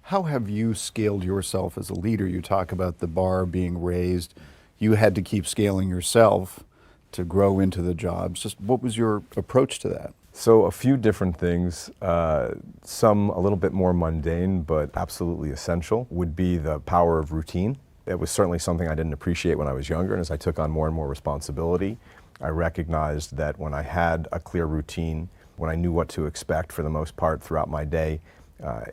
How have you scaled yourself as a leader? You talk about the bar being raised. You had to keep scaling yourself to grow into the jobs. Just what was your approach to that? So a few different things, some a little bit more mundane, but absolutely essential, would be the power of routine. It was certainly something I didn't appreciate when I was younger, and as I took on more and more responsibility, I recognized that when I had a clear routine, when I knew what to expect for the most part throughout my day,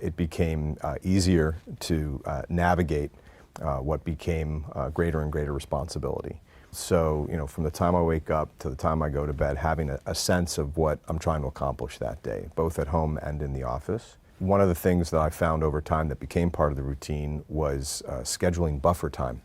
it became easier to navigate what became greater and greater responsibility. So, from the time I wake up to the time I go to bed, having a sense of what I'm trying to accomplish that day, both at home and in the office. One of the things that I found over time that became part of the routine was scheduling buffer time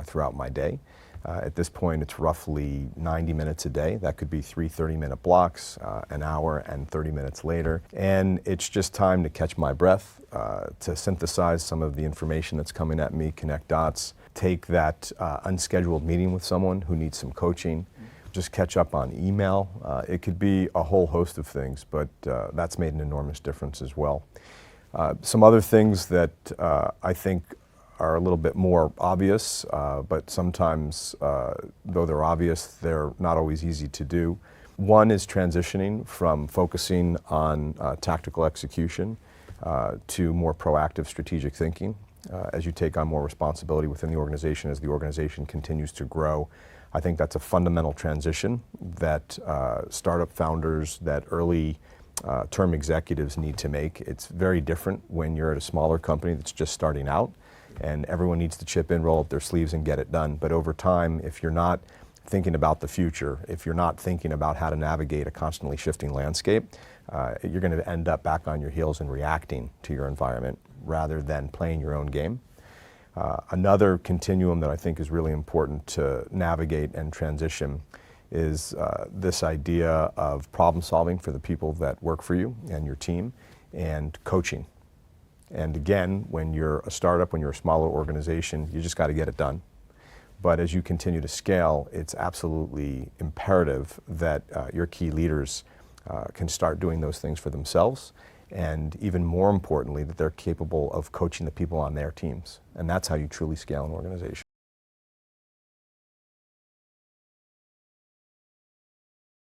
throughout my day. At this point, it's roughly 90 minutes a day. That could be 3 30-minute blocks, an hour and 30 minutes later. And it's just time to catch my breath, to synthesize some of the information that's coming at me, connect dots, take that unscheduled meeting with someone who needs some coaching, just catch up on email. It could be a whole host of things, but that's made an enormous difference as well. Some other things that I think are a little bit more obvious, but sometimes, though they're obvious, they're not always easy to do. One is transitioning from focusing on tactical execution to more proactive strategic thinking. As you take on more responsibility within the organization, as the organization continues to grow, I think that's a fundamental transition that startup founders, that early term executives need to make. It's very different when you're at a smaller company that's just starting out, and everyone needs to chip in, roll up their sleeves, and get it done. But over time, if you're not thinking about the future, if you're not thinking about how to navigate a constantly shifting landscape, you're going to end up back on your heels and reacting to your environment rather than playing your own game. Another continuum that I think is really important to navigate and transition is this idea of problem solving for the people that work for you and your team, and coaching. And again, when you're a startup, when you're a smaller organization, you just got to get it done. But as you continue to scale, it's absolutely imperative that your key leaders can start doing those things for themselves, and even more importantly, that they're capable of coaching the people on their teams. And that's how you truly scale an organization.